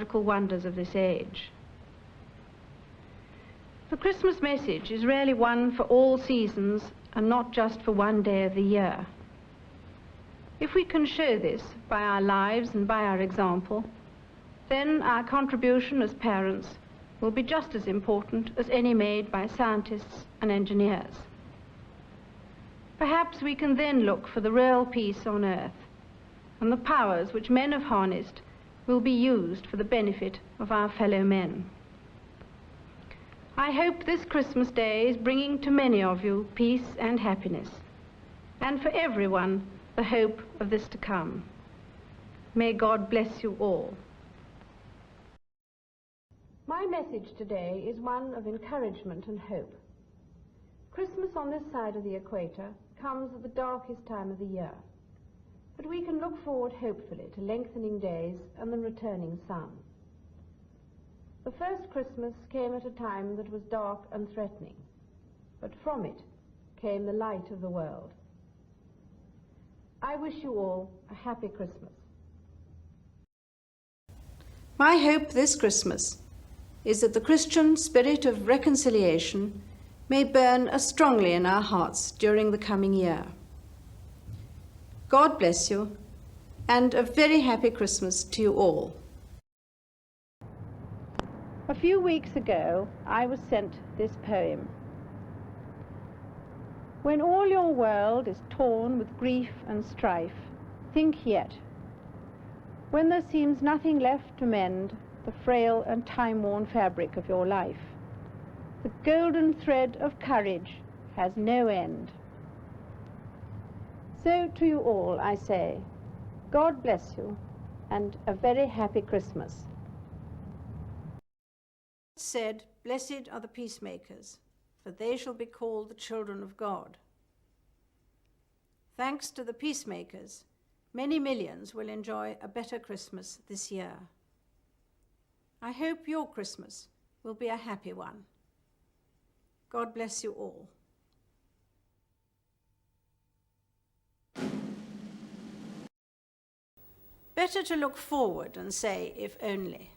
magical wonders of this age. The Christmas message is really one for all seasons and not just for one day of the year. If we can show this by our lives and by our example, then our contribution as parents will be just as important as any made by scientists and engineers. Perhaps we can then look for the real peace on earth, and the powers which men have harnessed will be used for the benefit of our fellow men. I hope this Christmas Day is bringing to many of you peace and happiness, and for everyone the hope of this to come. May God bless you all. My message today is one of encouragement and hope. Christmas on this side of the equator comes at the darkest time of the year, but we can look forward hopefully to lengthening days and the returning sun. The first Christmas came at a time that was dark and threatening, but from it came the light of the world. I wish you all a happy Christmas. My hope this Christmas is that the Christian spirit of reconciliation may burn as strongly in our hearts during the coming year. God bless you, and a very happy Christmas to you all. A few weeks ago, I was sent this poem. When all your world is torn with grief and strife, think yet. When there seems nothing left to mend the frail and time-worn fabric of your life, the golden thread of courage has no end. So to you all I say, God bless you, and a very happy Christmas. It said, "Blessed are the peacemakers, for they shall be called the children of God." Thanks to the peacemakers, many millions will enjoy a better Christmas this year. I hope your Christmas will be a happy one. God bless you all. Better to look forward and say, if only.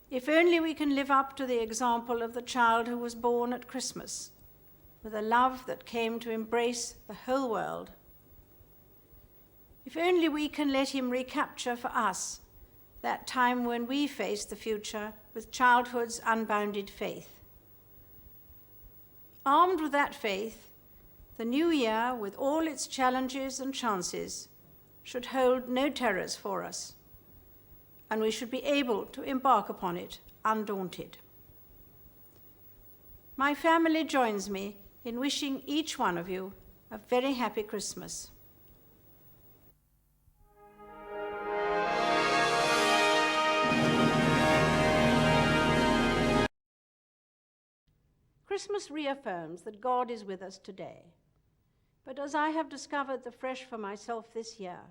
If only we can live up to the example of the child who was born at Christmas, with a love that came to embrace the whole world. If only we can let him recapture for us that time when we face the future with childhood's unbounded faith. Armed with that faith, the new year, with all its challenges and chances, should hold no terrors for us, and we should be able to embark upon it undaunted. My family joins me in wishing each one of you a very happy Christmas. Christmas reaffirms that God is with us today. But as I have discovered afresh for myself this year,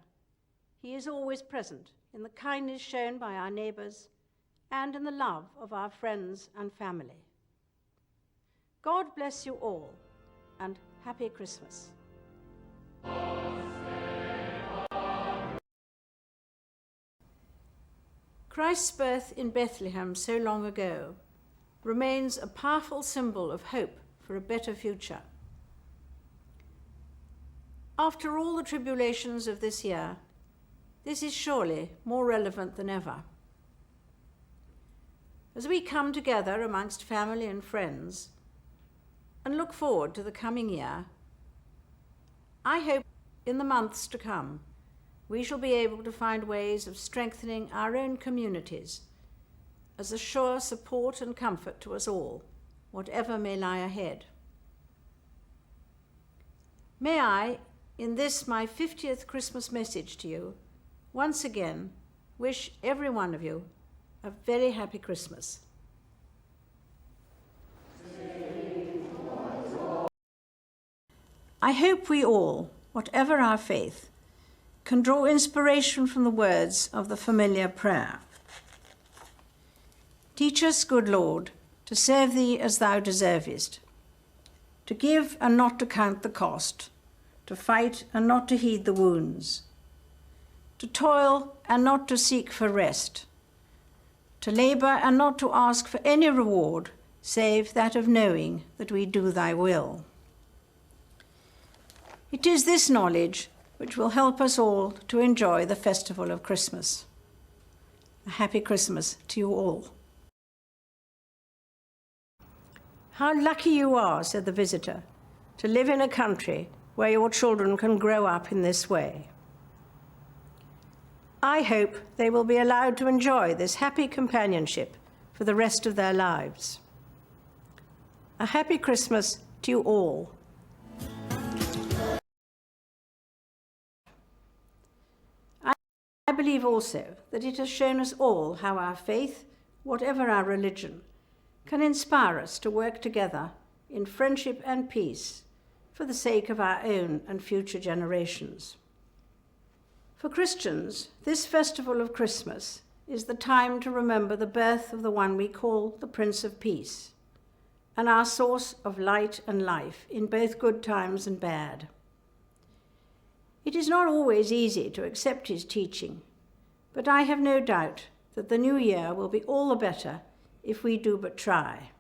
he is always present in the kindness shown by our neighbors and in the love of our friends and family. God bless you all, and happy Christmas. Christ's birth in Bethlehem so long ago remains a powerful symbol of hope for a better future. After all the tribulations of this year, this is surely more relevant than ever. As we come together amongst family and friends and look forward to the coming year, I hope in the months to come we shall be able to find ways of strengthening our own communities as a sure support and comfort to us all, whatever may lie ahead. May I, in this my 50th Christmas message to you, once again wish every one of you a very happy Christmas. I hope we all, whatever our faith, can draw inspiration from the words of the familiar prayer. Teach us, good Lord, to serve thee as thou deservest, to give and not to count the cost, to fight and not to heed the wounds, to toil and not to seek for rest, to labour and not to ask for any reward save that of knowing that we do thy will. It is this knowledge which will help us all to enjoy the festival of Christmas. A happy Christmas to you all. How lucky you are, said the visitor, to live in a country where your children can grow up in this way. I hope they will be allowed to enjoy this happy companionship for the rest of their lives. A happy Christmas to you all. I believe also that it has shown us all how our faith, whatever our religion, can inspire us to work together in friendship and peace for the sake of our own and future generations. For Christians, this festival of Christmas is the time to remember the birth of the one we call the Prince of Peace, and our source of light and life in both good times and bad. It is not always easy to accept his teaching, but I have no doubt that the new year will be all the better if we do but try.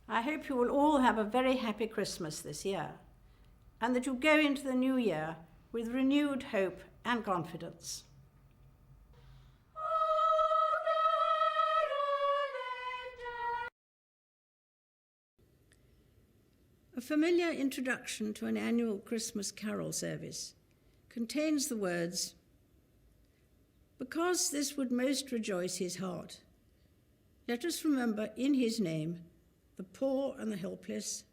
I hope you will all have a very happy Christmas this year, and that you go into the new year with renewed hope and confidence. A familiar introduction to an annual Christmas carol service contains the words, "Because this would most rejoice his heart, let us remember in his name the poor and the helpless,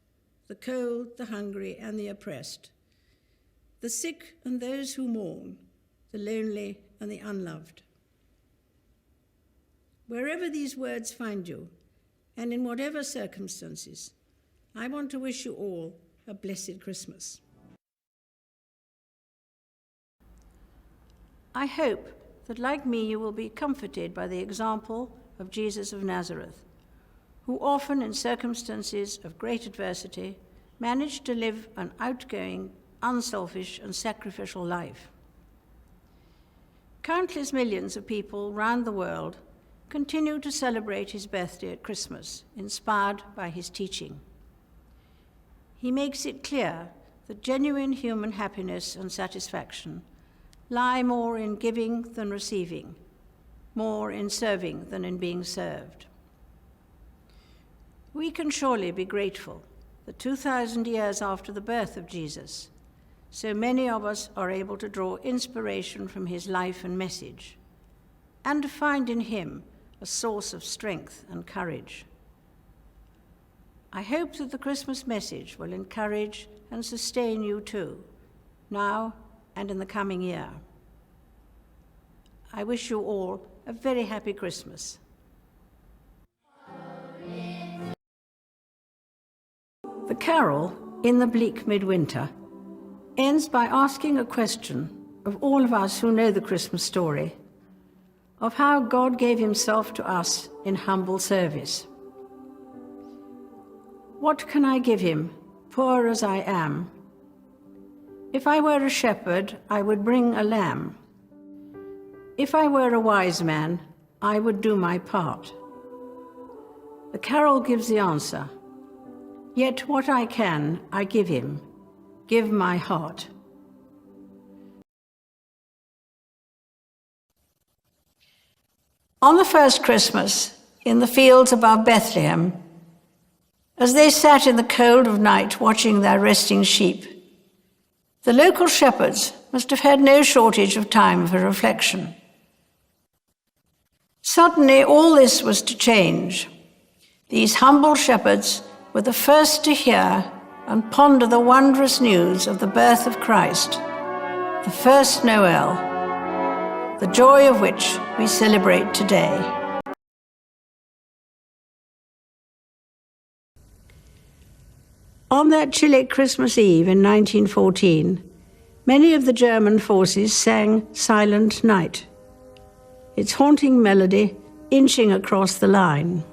the cold, the hungry, and the oppressed, the sick and those who mourn, the lonely and the unloved." Wherever these words find you, and in whatever circumstances, I want to wish you all a blessed Christmas. I hope that, like me, you will be comforted by the example of Jesus of Nazareth, who often in circumstances of great adversity managed to live an outgoing, unselfish and sacrificial life. Countless millions of people round the world continue to celebrate his birthday at Christmas, inspired by his teaching. He makes it clear that genuine human happiness and satisfaction lie more in giving than receiving, more in serving than in being served. We can surely be grateful that 2,000 years after the birth of Jesus, so many of us are able to draw inspiration from his life and message, and to find in him a source of strength and courage. I hope that the Christmas message will encourage and sustain you too, now and in the coming year. I wish you all a very happy Christmas. The carol, In the Bleak Midwinter, ends by asking a question of all of us who know the Christmas story, of how God gave himself to us in humble service. What can I give him, poor as I am? If I were a shepherd, I would bring a lamb. If I were a wise man, I would do my part. The carol gives the answer. Yet what I can, I give him, give my heart. On the first Christmas, in the fields above Bethlehem, as they sat in the cold of night watching their resting sheep, the local shepherds must have had no shortage of time for reflection. Suddenly, all this was to change. These humble shepherds were the first to hear and ponder the wondrous news of the birth of Christ, the first Noel, the joy of which we celebrate today. On that chilly Christmas Eve in 1914, many of the German forces sang Silent Night, its haunting melody inching across the line.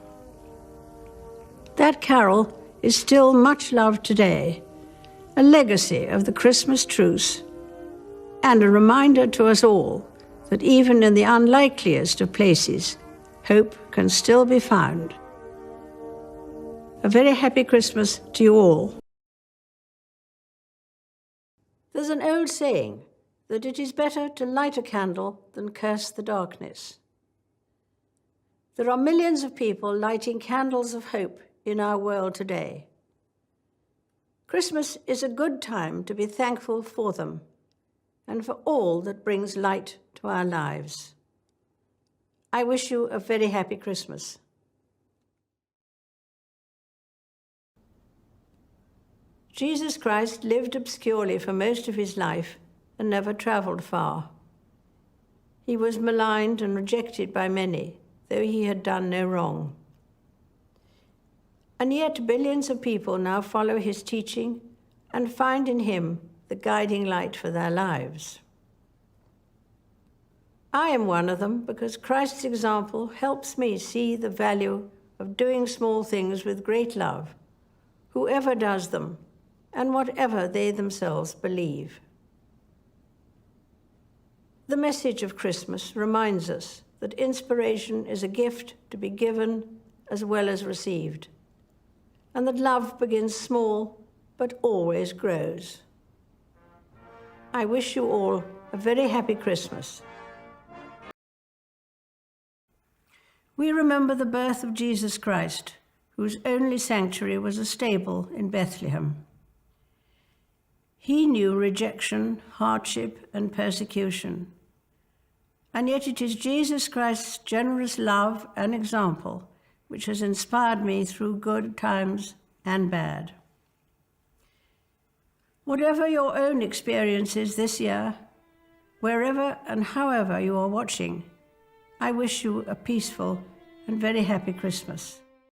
That carol is still much loved today, a legacy of the Christmas truce, and a reminder to us all that even in the unlikeliest of places, hope can still be found. A very happy Christmas to you all. There's an old saying that it is better to light a candle than curse the darkness. There are millions of people lighting candles of hope in our world today. Christmas is a good time to be thankful for them and for all that brings light to our lives. I wish you a very happy Christmas. Jesus Christ lived obscurely for most of his life and never traveled far. He was maligned and rejected by many, though he had done no wrong. And yet billions of people now follow his teaching and find in him the guiding light for their lives. I am one of them because Christ's example helps me see the value of doing small things with great love, whoever does them, and whatever they themselves believe. The message of Christmas reminds us that inspiration is a gift to be given as well as received, and that love begins small but always grows. I wish you all a very happy Christmas. We remember the birth of Jesus Christ, whose only sanctuary was a stable in Bethlehem. He knew rejection, hardship, and persecution. And yet it is Jesus Christ's generous love and example which has inspired me through good times and bad. Whatever your own experience is this year, wherever and however you are watching, I wish you a peaceful and very happy Christmas.